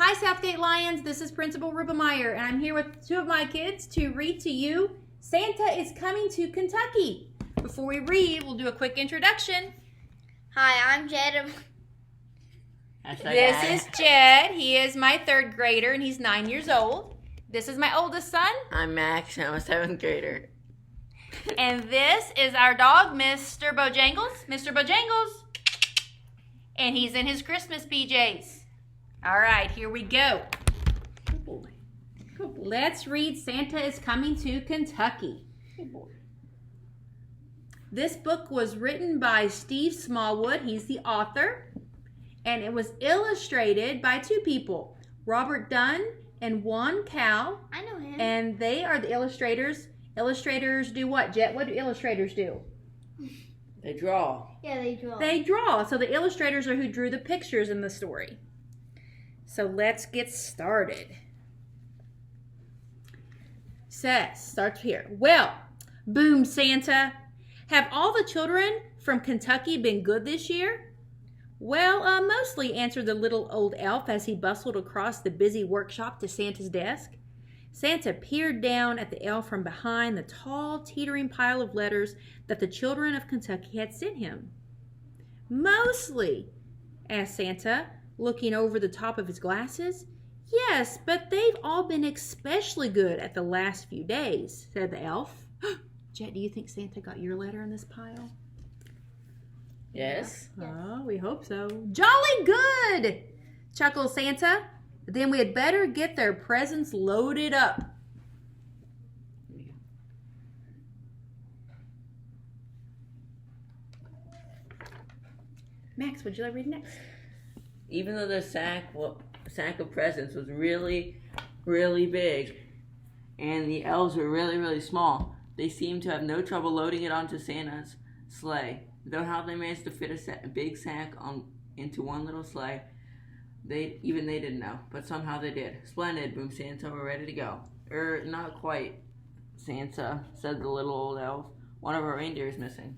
Hi, Southgate Lions. This is Principal Rubemeyer, and I'm here with two of my kids to read to you Santa is Coming to Kentucky. Before we read, we'll do a quick introduction. Hi, I'm Jed. This is Jed. He is my third grader, and he's 9 years old. This is my oldest son. I'm Max, and I'm a seventh grader. And this is our dog, Mr. Bojangles. Mr. Bojangles. And he's in his Christmas PJs. All right, here we go. Good boy. Good boy. Let's read Santa is Coming to Kentucky. Good boy. This book was written by Steve Smallwood. He's the author. And it was illustrated by two people, Robert Dunn and Juan Cal. I know him. And they are the illustrators. Illustrators do what, Jet? What do illustrators do? They draw. Yeah, they draw. They draw. So the illustrators are who drew the pictures in the story. So let's get started. Starts here. Well, boom, Santa. Have all the children from Kentucky been good this year? Well, mostly, answered the little old elf as he bustled across the busy workshop to Santa's desk. Santa peered down at the elf from behind the tall, teetering pile of letters that the children of Kentucky had sent him. Mostly, asked Santa, looking over the top of his glasses. Yes, but they've all been especially good at the last few days, said the elf. Jet, do you think Santa got your letter in this pile? Yes. Oh, we hope so. Jolly good, chuckled Santa. Then we had better get their presents loaded up. Max, would you like to read next? Even though the sack of presents was really, really big, and the elves were really, really small, they seemed to have no trouble loading it onto Santa's sleigh. Though how they managed to fit a big sack into one little sleigh, they didn't know, but somehow they did. Splendid, boomed Santa. We're ready to go. Not quite, Santa, said the little old elf. One of our reindeer is missing.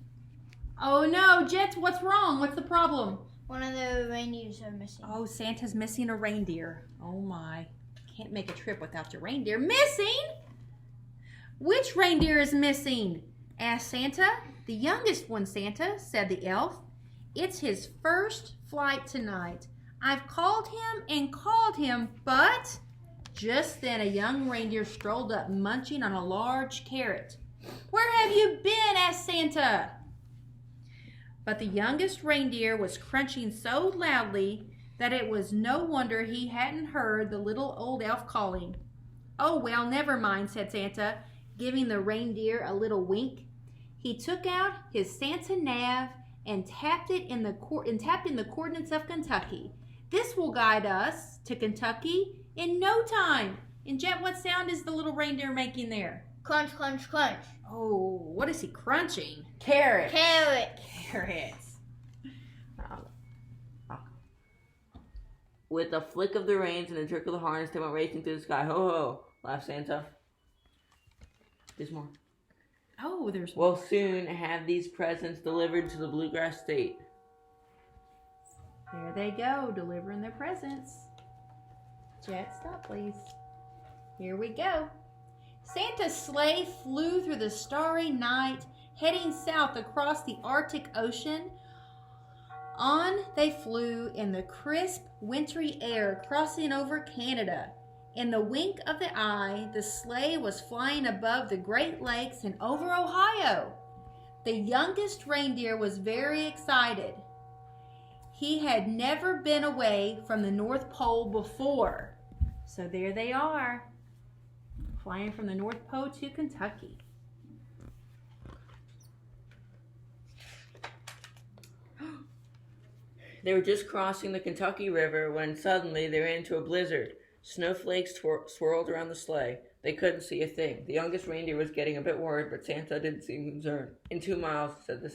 Oh no, Jet, what's wrong? What's the problem? One of the reindeers are missing. Oh, Santa's missing a reindeer. Oh my. Can't make a trip without your reindeer. Missing? Which reindeer is missing? Asked Santa. The youngest one, Santa, said the elf. It's his first flight tonight. I've called him, but just then a young reindeer strolled up munching on a large carrot. Where have you been? Asked Santa. But the youngest reindeer was crunching so loudly that it was no wonder he hadn't heard the little old elf calling. Oh, well, never mind, said Santa, giving the reindeer a little wink. He took out his Santa nav and tapped in the coordinates of Kentucky. This will guide us to Kentucky in no time. And Jet, what sound is the little reindeer making there? Crunch, crunch, crunch. Oh, what is he crunching? Carrot. Carrots. With a flick of the reins and a jerk of the harness, they went racing through the sky. Ho ho, laughed Santa. There's more. Oh, there's We'll soon have these presents delivered to the Bluegrass State. There they go, delivering their presents. Jet, stop, please. Here we go. Santa's sleigh flew through the starry night, heading south across the Arctic Ocean. On they flew in the crisp, wintry air, crossing over Canada. In the wink of the eye, the sleigh was flying above the Great Lakes and over Ohio. The youngest reindeer was very excited. He had never been away from the North Pole before. So there they are, flying from the North Pole to Kentucky. They were just crossing the Kentucky River when suddenly they ran into a blizzard. Snowflakes swirled around the sleigh. They couldn't see a thing. The youngest reindeer was getting a bit worried, but Santa didn't seem concerned. In 2 miles, said the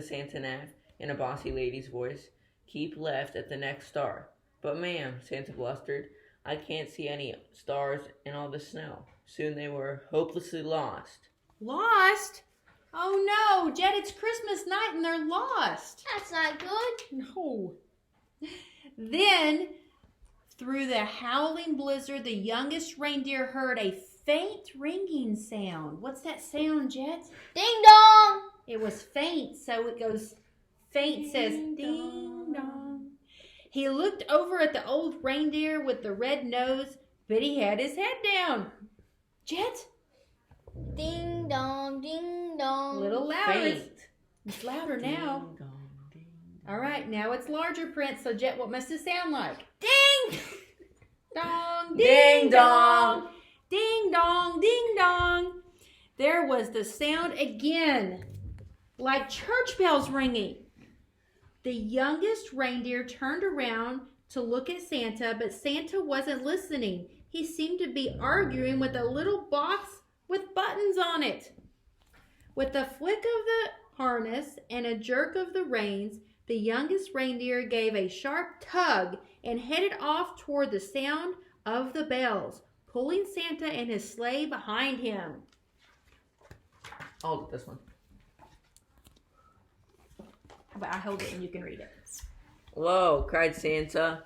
Santa nav in a bossy lady's voice. Keep left at the next star. But ma'am, Santa blustered, I can't see any stars in all the snow. Soon they were hopelessly lost. Lost? Oh no, Jed, it's Christmas night and they're lost. That's not good. No. Then, through the howling blizzard, the youngest reindeer heard a faint ringing sound. What's that sound, Jet? Ding dong! It was faint, so it goes faint, says ding dong. He looked over at the old reindeer with the red nose, but he had his head down. Jet? Ding dong, ding dong. A little louder. Faint. It's louder now. Ding dong, ding dong. All right, now it's larger, Prince. So, Jet, what must it sound like? Ding! Dong, Ding dong. Ding dong, ding dong. There was the sound again, like church bells ringing. The youngest reindeer turned around to look at Santa, but Santa wasn't listening. He seemed to be arguing with a little box with buttons on it. With a flick of the harness and a jerk of the reins, the youngest reindeer gave a sharp tug and headed off toward the sound of the bells, pulling Santa and his sleigh behind him. Oh, this one. But I hold it and you can read it. Whoa, cried Santa,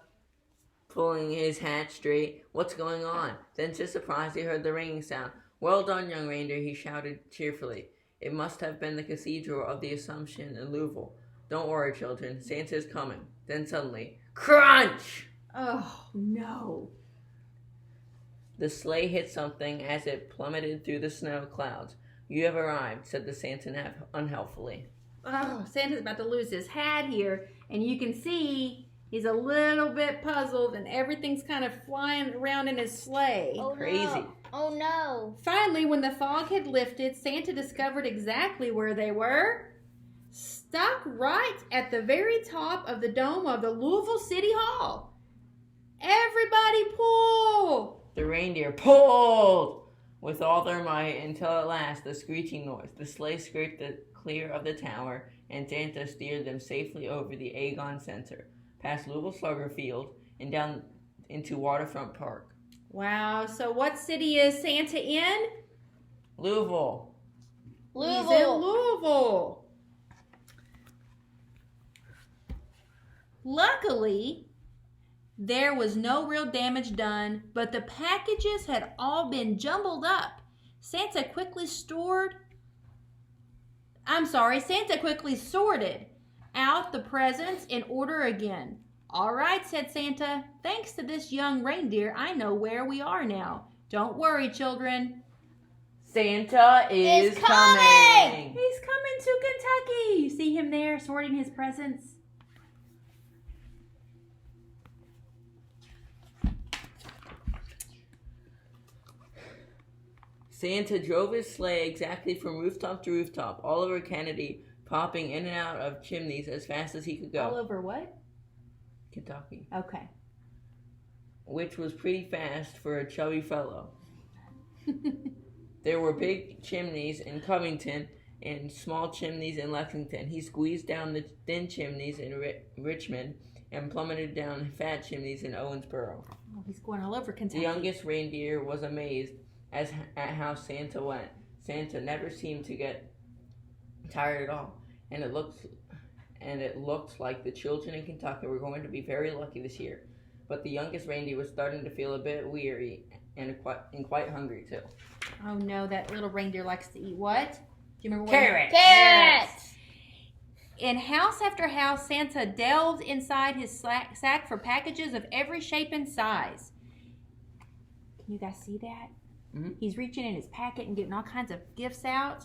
pulling his hat straight. What's going on? Then, just surprised, he heard the ringing sound. Well done, young reindeer, he shouted cheerfully. It must have been the Cathedral of the Assumption in Louisville. Don't worry, children. Santa's coming. Then suddenly, crunch! Oh, no. The sleigh hit something as it plummeted through the snow clouds. You have arrived, said the Santa unhelpfully. Oh, Santa's about to lose his hat here, and you can see he's a little bit puzzled, and everything's kind of flying around in his sleigh. Oh, Crazy. No. Oh no. Finally, when the fog had lifted, Santa discovered exactly where they were. Stuck right at the very top of the dome of the Louisville City Hall. Everybody pull! The reindeer pulled with all their might until at last the screeching noise. The sleigh scraped clear of the tower, and Santa steered them safely over the Aegon Center, past Louisville Slugger Field, and down into Waterfront Park. Wow, so what city is Santa in? Louisville. He's in Louisville. Luckily, there was no real damage done, but the packages had all been jumbled up. Santa quickly sorted out the presents in order again. All right, said Santa. Thanks to this young reindeer, I know where we are now. Don't worry, children. Santa is coming! He's coming to Kentucky. You see him there sorting his presents? Santa drove his sleigh exactly from rooftop to rooftop, all over Kennedy, popping in and out of chimneys as fast as he could go. All over what? Kentucky. Okay. Which was pretty fast for a chubby fellow. There were big chimneys in Covington and small chimneys in Lexington. He squeezed down the thin chimneys in Richmond and plummeted down fat chimneys in Owensboro. Oh, he's going all over Kentucky. The youngest reindeer was amazed at how Santa went. Santa never seemed to get tired at all, and it looked like the children in Kentucky were going to be very lucky this year. But the youngest reindeer was starting to feel a bit weary and quite hungry too. Oh no, that little reindeer likes to eat what? Do you remember what? Carrots! In house after house, Santa delved inside his sack for packages of every shape and size. Can you guys see that? Mm-hmm. He's reaching in his packet and getting all kinds of gifts out.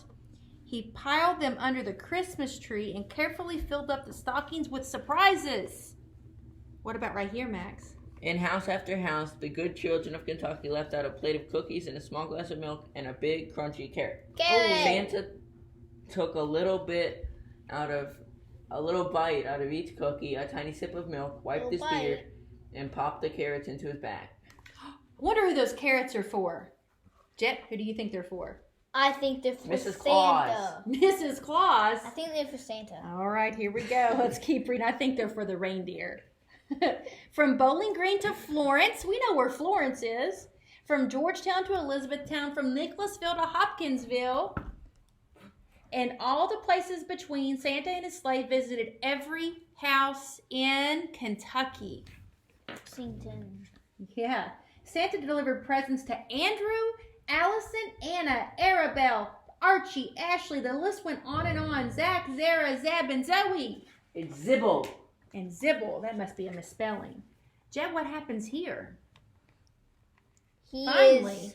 He piled them under the Christmas tree and carefully filled up the stockings with surprises. What about right here, Max? In house after house, the good children of Kentucky left out a plate of cookies and a small glass of milk and a big crunchy carrot. Santa took a little bite out of each cookie, a tiny sip of milk, wiped his beard, and popped the carrots into his bag. I wonder who those carrots are for. Jet, who do you think they're for? I think they're for Mrs. Santa. Claus. Mrs. Claus. I think they're for Santa. All right, here we go. Let's keep reading. I think they're for the reindeer. From Bowling Green to Florence. We know where Florence is. From Georgetown to Elizabethtown. From Nicholasville to Hopkinsville. And all the places between, Santa and his sleigh visited every house in Kentucky. Lexington. Yeah. Santa delivered presents to Andrew, Allison, Anna, Arabelle, Archie, Ashley. The list went on and on. Zach, Zara, Zeb, and Zoe. It's Zibble. And Zibble. That must be a misspelling. Jed, what happens here?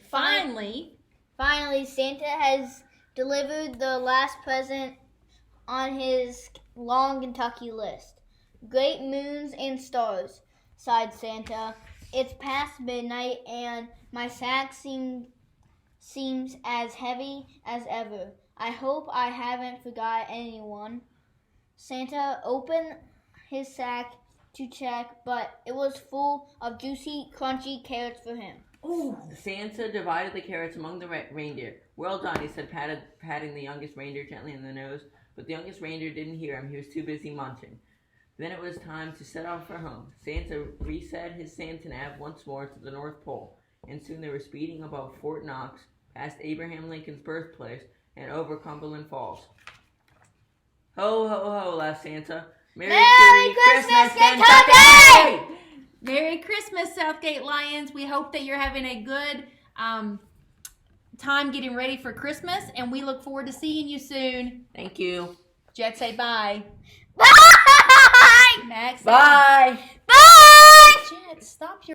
Finally, Santa has delivered the last present on his long Kentucky list. Great moons and stars, sighed Santa. It's past midnight and my sack seems as heavy as ever. I hope I haven't forgot anyone. Santa opened his sack to check, but it was full of juicy, crunchy carrots for him. Ooh. Santa divided the carrots among the reindeer. Well done, he said, patting the youngest reindeer gently on the nose. But the youngest reindeer didn't hear him. He was too busy munching. Then it was time to set off for home. Santa reset his Santa nav once more to the North Pole, and soon they were speeding above Fort Knox, past Abraham Lincoln's birthplace, and over Cumberland Falls. Ho, ho, ho, laughed Santa. Merry Christmas, Kentucky! Merry Christmas, Southgate Lions. We hope that you're having a good time getting ready for Christmas, and we look forward to seeing you soon. Thank you. Jet, say bye. Bye! Max. Bye. Bye! Jet, stop your